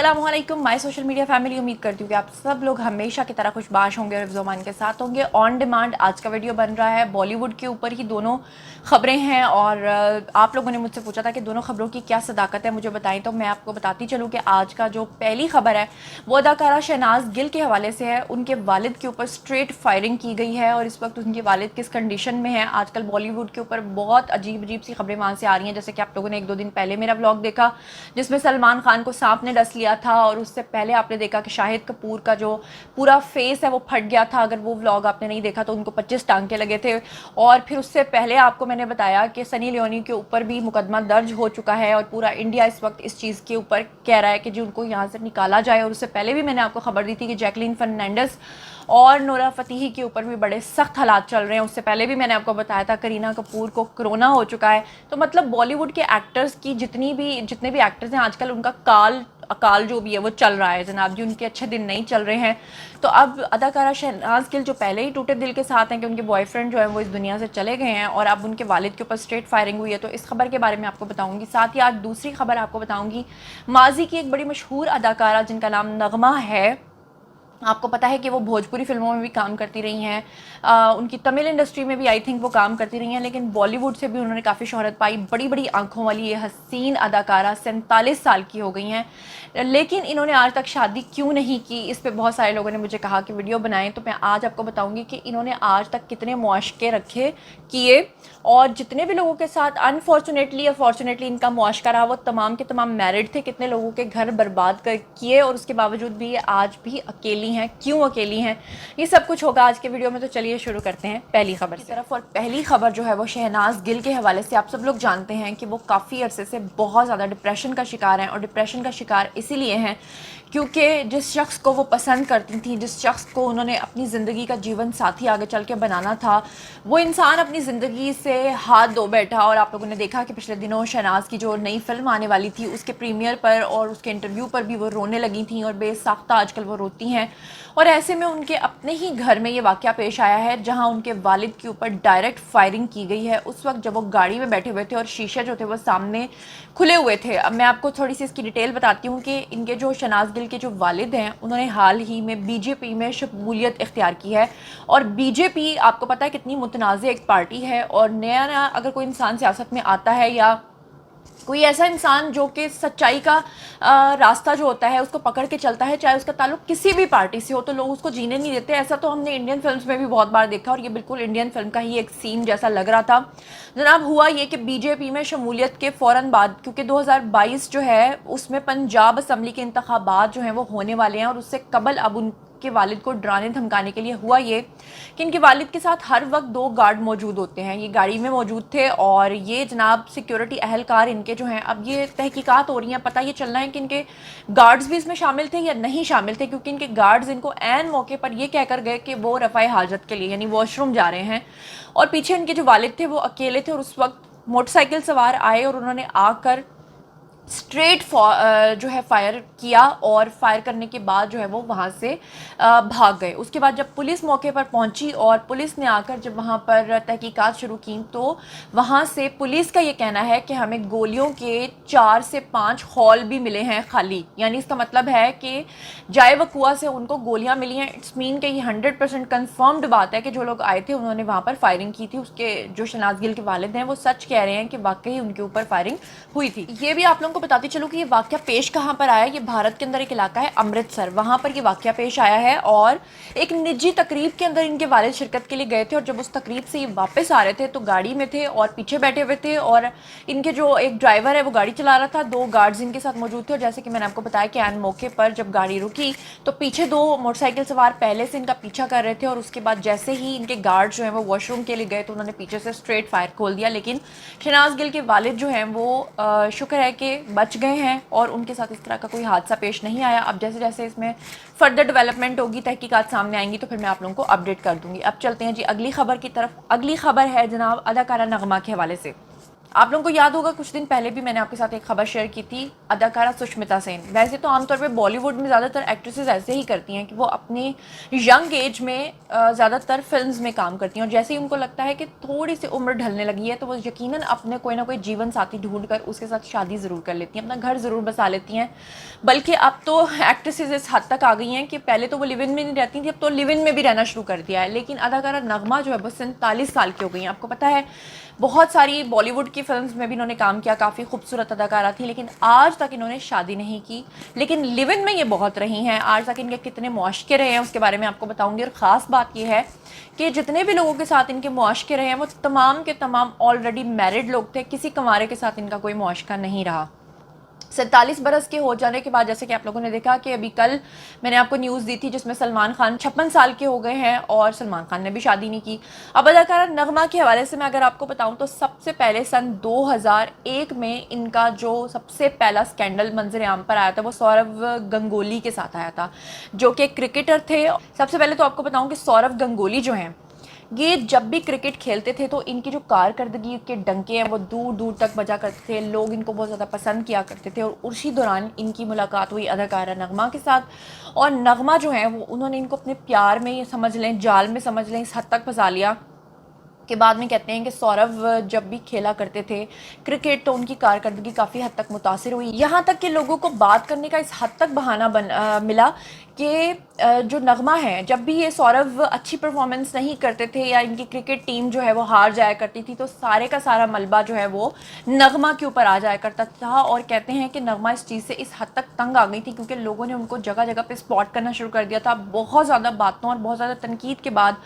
अस्सलामुअलैकुम my social media family. उम्मीद करती हूँ कि आप सब लोग हमेशा की तरह खुशबाश होंगे और ज़ुमान के साथ होंगे। ऑन डिमांड आज का वीडियो बन रहा है, बॉलीवुड के ऊपर ही दोनों खबरें हैं और आप लोगों ने मुझसे पूछा था कि दोनों खबरों की क्या सदाकत है, मुझे बताएं। तो मैं आपको बताती चलूँ कि आज का जो पहली खबर है वो अदाकारा शहनाज गिल के हवाले से है। उनके वालिद के ऊपर स्ट्रेट फायरिंग की गई है और इस वक्त उनके वालिद किस कंडीशन में है। आजकल बॉलीवुड के ऊपर बहुत अजीब अजीब सी खबरें वहाँ से आ रही हैं, जैसे कि आप लोगों ने 1-2 दिन पहले मेरा व्लॉग देखा जिसमें सलमान खान को सांप ने डस लिया था, और उससे पहले आपने देखा कि शाहिद कपूर का जो पूरा फेस है वो फट गया था। अगर वो व्लॉग आपने नहीं देखा तो उनको 25 टांके लगे थे। और फिर उससे पहले आपको मैंने बताया कि सनी लियोनी के ऊपर भी मुकदमा दर्ज हो चुका है और पूरा इंडिया इस वक्त इस चीज़ के ऊपर कह रहा है कि जी उनको यहाँ से निकाला जाए। और उससे पहले भी मैंने आपको खबर दी थी कि जैकलीन फर्नांडिस और नोरा फतेही के ऊपर भी बड़े सख्त हालात चल रहे हैं। उससे पहले भी मैंने आपको बताया था करीना कपूर को कोरोना हो चुका है। तो मतलब बॉलीवुड के एक्टर्स की जितने भी एक्टर्स हैं आजकल उनका अकाल जो भी है वो चल रहा है जनाब जी, उनके अच्छे दिन नहीं चल रहे हैं। तो अब अदाकारा शहनाज गिल जो पहले ही टूटे दिल के साथ हैं कि उनके बॉयफ्रेंड जो है वो इस दुनिया से चले गए हैं और अब उनके वालिद के ऊपर स्ट्रेट फायरिंग हुई है, तो इस खबर के बारे में आपको बताऊंगी। साथ ही आज दूसरी खबर आपको बताऊंगी, माजी की एक बड़ी मशहूर अदाकारा जिनका नाम नगमा है, आपको पता है कि वो भोजपुरी फिल्मों में भी काम करती रही हैं, उनकी तमिल इंडस्ट्री में भी आई थिंक वो काम करती रही हैं, लेकिन बॉलीवुड से भी उन्होंने काफ़ी शोहरत पाई। बड़ी बड़ी आंखों वाली ये हसीन अदाकारा 47 साल की हो गई हैं, लेकिन इन्होंने आज तक शादी क्यों नहीं की। इस पर बहुत सारे लोगों ने मुझे कहा कि वीडियो बनाएं, तो मैं आज आपको बताऊंगी कि इन्होंने आज तक कितने मुआशके रखे किए और जितने भी लोगों के साथ अनफॉर्चुनेटली या फॉर्चुनेटली इनका मुआशका रहा वो तमाम के तमाम मैरिड थे, कितने लोगों के घर बर्बाद कर किए और उसके बावजूद भी ये आज भी अकेली हैं। क्यों अकेली हैं, ये सब कुछ होगा आज के वीडियो में। तो चलिए शुरू करते हैं पहली खबर की तरफ। और पहली खबर जो है वो शहनाज गिल के हवाले से। आप सब लोग जानते हैं कि वो काफ़ी अरसे से बहुत ज़्यादा डिप्रेशन का शिकार हैं और डिप्रेशन का शिकार इसीलिए हैं क्योंकि जिस शख्स को वो पसंद करती थी, जिस शख्स को उन्होंने अपनी ज़िंदगी का जीवन साथी आगे चल के बनाना था, वो इंसान अपनी ज़िंदगी से हाथ धो बैठा। और आप लोगों ने देखा कि पिछले दिनों शहनाज की जो नई फिल्म आने वाली थी उसके प्रीमियर पर और उसके इंटरव्यू पर भी वो रोने लगी थी और बेसाख्ता आजकल वो रोती हैं। और ऐसे में उनके अपने ही घर में ये वाक़या पेश आया है जहां उनके वालिद के ऊपर डायरेक्ट फायरिंग की गई है उस वक्त जब वो गाड़ी में बैठे हुए थे और शीशे जो थे वो सामने खुले हुए थे। अब मैं आपको थोड़ी सी इसकी डिटेल बताती हूँ कि इनके जो शहनाज गिल के जो वालिद हैं उन्होंने हाल ही में बीजेपी में शमूलियत इख्तियार की है। और बीजेपी आपको पता है कितनी मुतनाज़ एक पार्टी है और नया नया अगर कोई इंसान सियासत में आता है या कोई ऐसा इंसान जो कि सच्चाई का रास्ता जो होता है उसको पकड़ के चलता है, चाहे उसका ताल्लुक किसी भी पार्टी से हो, तो लोग उसको जीने नहीं देते। ऐसा तो हमने इंडियन फिल्म्स में भी बहुत बार देखा और ये बिल्कुल इंडियन फिल्म का ही एक सीन जैसा लग रहा था जनाब। हुआ ये कि बीजेपी में शमूलियत के फ़ौरन बाद, क्योंकि 2022 जो है उसमें पंजाब असम्बली के इंतखाबात जो हैं वो होने वाले हैं और उससे कबल अब उनके वालिद को डराने धमकाने के लिए हुआ ये कि इनके वालिद के साथ हर वक्त 2 गार्ड मौजूद होते हैं। ये गाड़ी में मौजूद थे और ये जनाब सिक्योरिटी अहलकार इनके जो हैं, अब ये तहकीकात हो रही हैं, पता ये चलना है कि इनके गार्ड्स भी इसमें शामिल थे या नहीं शामिल थे, क्योंकि इनके गार्ड्स इनको ऐन मौके पर ये कहकर गए कि वो रफ़ाए हाजत के लिए यानी वॉशरूम जा रहे हैं और पीछे इनके जो वालिद थे वो अकेले थे और उस वक्त मोटरसाइकिल सवार आए और उन्होंने आकर स्ट्रेट जो है फायर किया और फायर करने के बाद जो है वो वहाँ से भाग गए। उसके बाद जब पुलिस मौके पर पहुँची और पुलिस ने आकर जब वहाँ पर तहकीकात शुरू की तो वहाँ से पुलिस का ये कहना है कि हमें गोलियों के 4 से 5 हॉल भी मिले हैं खाली, यानी इसका मतलब है कि जाए वकुआ से उनको गोलियाँ मिली हैं। इट्स मीन कि ये 100% कन्फर्म्ड बात है कि जो लोग आए थे उन्होंने वहाँ पर फायरिंग की थी। उसके जो शहनाज गिल के वालिद हैं वो सच कह रहे हैं कि वाकई उनके ऊपर फायरिंग हुई थी। ये भी आप लोगों को बताती चलूँ कि ये वाक़या पेश कहाँ पर आया। ये भारत के अंदर एक इलाका है अमृतसर, वहाँ पर ये वाक़या पेश आया है और एक निजी तकरीब के अंदर इनके वालिद शिरकत के लिए गए थे और जब उस तकरीब से ये वापस आ रहे थे तो गाड़ी में थे और पीछे बैठे हुए थे और इनके जो एक ड्राइवर है वो गाड़ी चला रहा था, 2 गार्ड्स इनके साथ मौजूद थे और जैसे कि मैंने आपको बताया कि ऐन मौके पर जब गाड़ी रुकी तो पीछे 2 मोटरसाइकिल सवार पहले से इनका पीछा कर रहे थे और उसके बाद जैसे ही इनके गार्ड जो हैं वो वॉशरूम के लिए गए तो उन्होंने पीछे से स्ट्रेट फायर खोल दिया। लेकिन शहनाज गिल के वालिद जो हैं वो शुक्र है कि बच गए हैं और उनके साथ इस तरह का कोई हादसा पेश नहीं आया। अब जैसे जैसे इसमें फर्दर डेवलपमेंट होगी, तहकीकात सामने आएंगी तो फिर मैं आप लोगों को अपडेट कर दूंगी। अब चलते हैं जी अगली खबर की तरफ। अगली खबर है जनाब अदाकारा नगमा के हवाले से। आप लोगों को याद होगा कुछ दिन पहले भी मैंने आपके साथ एक खबर शेयर की थी अदाकारा सुष्मिता सेन। वैसे तो आमतौर पे बॉलीवुड में ज़्यादातर एक्ट्रेसेस ऐसे ही करती हैं कि वो अपने यंग एज में ज़्यादातर फिल्म्स में काम करती हैं और जैसे ही उनको लगता है कि थोड़ी सी उम्र ढलने लगी है तो वो यकीनन अपने कोई ना कोई जीवन साथी ढूंढ कर उसके साथ शादी ज़रूर कर लेती हैं, अपना घर ज़रूर बसा लेती हैं। बल्कि अब तो एक्ट्रेसेस इस हद तक आ गई हैं कि पहले तो वो लिव इन में नहीं रहती थी, अब तो लिव इन में भी रहना शुरू कर दिया है। लेकिन अदाकारा नगमा जो है वो 47 साल की हो गई हैं। आपको पता है बहुत सारी बॉलीवुड की फिल्म्स में भी इन्होंने काम किया, काफ़ी खूबसूरत अदाकारा थी, लेकिन आज तक इन्होंने शादी नहीं की। लेकिन लिव इन में ये बहुत रही हैं। आज तक इनके कितने मुआशके रहे हैं उसके बारे में आपको बताऊंगी। और ख़ास बात यह है कि जितने भी लोगों के साथ इनके मुआशके रहे हैं वो तमाम के तमाम ऑलरेडी मैरिड लोग थे, किसी कंवारे के साथ इनका कोई मुआशका नहीं रहा। 47 बरस के हो जाने के बाद जैसे कि आप लोगों ने देखा कि अभी कल मैंने आपको न्यूज़ दी थी जिसमें सलमान खान 56 साल के हो गए हैं और सलमान खान ने भी शादी नहीं की। अब अदाकारा नगमा के हवाले से मैं अगर आपको बताऊं तो सबसे पहले सन 2001 में इनका जो सबसे पहला स्कैंडल मंजर आम पर आया था वो सौरव गंगोली के साथ आया था, जो कि क्रिकेटर थे। सबसे पहले तो आपको बताऊँ कि सौरव गंगोली जो हैं ये जब भी क्रिकेट खेलते थे तो इनकी जो कारकर्दगी के डंके हैं वो दूर दूर तक बजा करते थे, लोग इनको बहुत ज़्यादा पसंद किया करते थे। और उसी दौरान इनकी मुलाकात हुई अदाकारा नगमा के साथ और नगमा जो है वो उन्होंने इनको अपने प्यार में ये समझ लें, जाल में समझ लें, इस हद तक फंसा लिया के बाद में कहते हैं कि सौरव जब भी खेला करते थे क्रिकेट तो उनकी कारकर्दगी काफ़ी हद तक मुतासिर हुई। यहाँ तक कि लोगों को बात करने का इस हद तक बहाना मिला कि जो नगमा है जब भी ये सौरव अच्छी परफॉर्मेंस नहीं करते थे या इनकी क्रिकेट टीम जो है वो हार जाया करती थी तो सारे का सारा मलबा जो है वो नगमा के ऊपर आ जाया करता था। और कहते हैं कि नगमा इस चीज़ से इस हद तक तंग आ गई थी क्योंकि लोगों ने उनको जगह जगह पे स्पॉट करना शुरू कर दिया था। बहुत ज़्यादा बातों और बहुत ज़्यादा तनकीद के बाद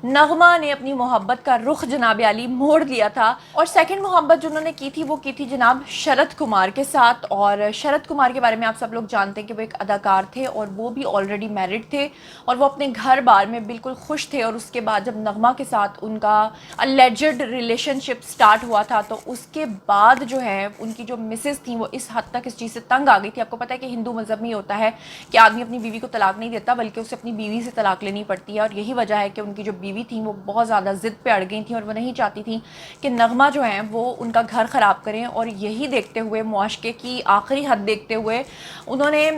नगमा ने अपनी मोहब्बत का रुख जनाब आली मोड़ लिया था और सेकंड मोहब्बत जो उन्होंने की थी वो की थी जनाब शरद कुमार के साथ। और शरद कुमार के बारे में आप सब लोग जानते हैं कि वो एक अदाकार थे और वो भी ऑलरेडी मैरिड थे और वो अपने घर बार में बिल्कुल खुश थे। और उसके बाद जब नगमा के साथ उनका अलेजेड रिलेशनशिप स्टार्ट हुआ था तो उसके बाद जो है उनकी जो मिसेस थी वो इस हद तक इस चीज़ से तंग आ गई थी। आपको पता है कि हिंदू मज़हब में ये होता है कि आदमी अपनी बीवी को तलाक नहीं देता बल्कि उसे अपनी बीवी से तलाक लेनी पड़ती है। और यही वजह है कि उनकी जो बीवी थी वो बहुत ज़्यादा ज़िद पे अड़ गई थी और वो नहीं चाहती थी कि नगमा जो है वो उनका घर ख़राब करें। और यही देखते हुए मुआशके की आखिरी हद देखते हुए उन्होंने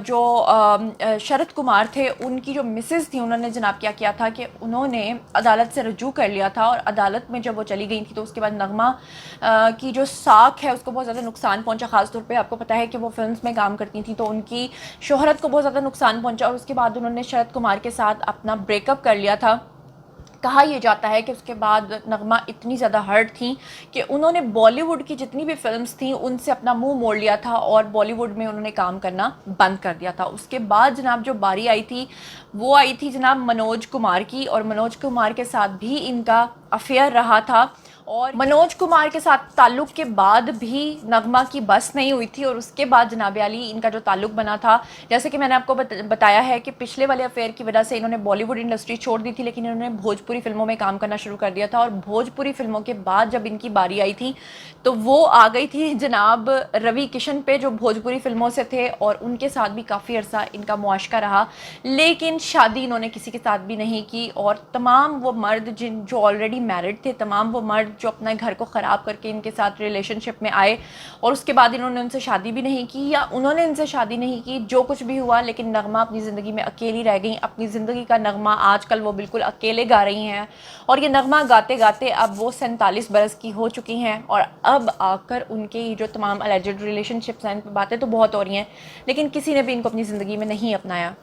जो शरद कुमार थे उनकी जो मिसेस थी उन्होंने जनाब क्या किया था कि उन्होंने अदालत से रजू कर लिया था। और अदालत में जब वो चली गई थी तो उसके बाद नगमा की जो साख है उसको बहुत ज़्यादा नुकसान पहुंचा। ख़ासतौर पे आपको पता है कि वो फिल्म्स में काम करती थी तो उनकी शोहरत को बहुत ज़्यादा नुकसान पहुंचा। और उसके बाद उन्होंने शरद कुमार के साथ अपना ब्रेकअप कर लिया था। कहा यह जाता है कि उसके बाद नगमा इतनी ज़्यादा हर्ट थी कि उन्होंने बॉलीवुड की जितनी भी फिल्म्स थी उनसे अपना मुंह मोड़ लिया था और बॉलीवुड में उन्होंने काम करना बंद कर दिया था। उसके बाद जनाब जो बारी आई थी वो आई थी जनाब मनोज कुमार की और मनोज कुमार के साथ भी इनका अफेयर रहा था। और मनोज कुमार के साथ ताल्लुक़ के बाद भी नगमा की बस नहीं हुई थी और उसके बाद जनाब आली इनका जो ताल्लुक़ बना था जैसे कि मैंने आपको बताया है कि पिछले वाले अफेयर की वजह से इन्होंने बॉलीवुड इंडस्ट्री छोड़ दी थी लेकिन इन्होंने भोजपुरी फिल्मों में काम करना शुरू कर दिया था। और भोजपुरी फिल्मों के बाद जब इनकी बारी आई थी तो वो आ गई थी जनाब रवि किशन पे जो भोजपुरी फिल्मों से थे और उनके साथ भी काफ़ी अर्सा इनका मुआशका रहा लेकिन शादी इन्होंने किसी के साथ भी नहीं की। और तमाम वो मर्द जो ऑलरेडी मैरिड थे, तमाम वो मर्द जो अपने घर को ख़राब करके इनके साथ रिलेशनशिप में आए और उसके बाद इन्होंने उनसे शादी भी नहीं की या उन्होंने इनसे शादी नहीं की, जो कुछ भी हुआ, लेकिन नगमा अपनी ज़िंदगी में अकेली रह गई। अपनी ज़िंदगी का नगमा आजकल वो बिल्कुल अकेले गा रही हैं और ये नगमा गाते गाते अब वो 47 बरस की हो चुकी हैं। और अब आकर उनके जो तमाम अलेजेड रिलेशनशिप्स हैं इन पर बातें तो बहुत हो रही हैं लेकिन किसी ने भी इनको अपनी ज़िंदगी में नहीं अपनाया।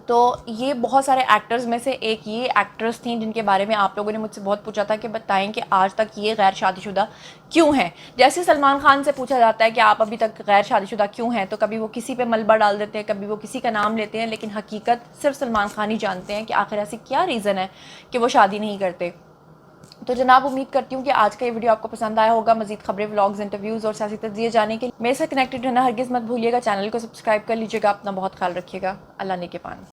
तो ये बहुत सारे एक्टर्स में से एक ये एक्ट्रेस थी जिनके बारे में आप लोगों ने मुझसे बहुत पूछा था कि बताएं कि आज तक ये गैर शादीशुदा क्यों हैं। जैसे सलमान खान से पूछा जाता है कि आप अभी तक गैर शादीशुदा क्यों हैं तो कभी वो किसी पे मलबा डाल देते हैं, कभी वो किसी का नाम लेते हैं, लेकिन हकीकत सिर्फ सलमान खान ही जानते हैं कि आखिर ऐसी क्या रीज़न है कि वो शादी नहीं करते। तो जनाब उम्मीद करती हूँ कि आज का ये वीडियो आपको पसंद आया होगा। मजीद खबरें, व्लॉग्स, इंटरव्यूज़ और सियासी तज्ज़िये जाने के लिए मेरे साथ कनेक्टेड रहना हरगिज़ मत भूलिएगा। चैनल को सब्सक्राइब कर लीजिएगा। अपना बहुत ख्याल रखिएगा। अल्लाह ने के पान।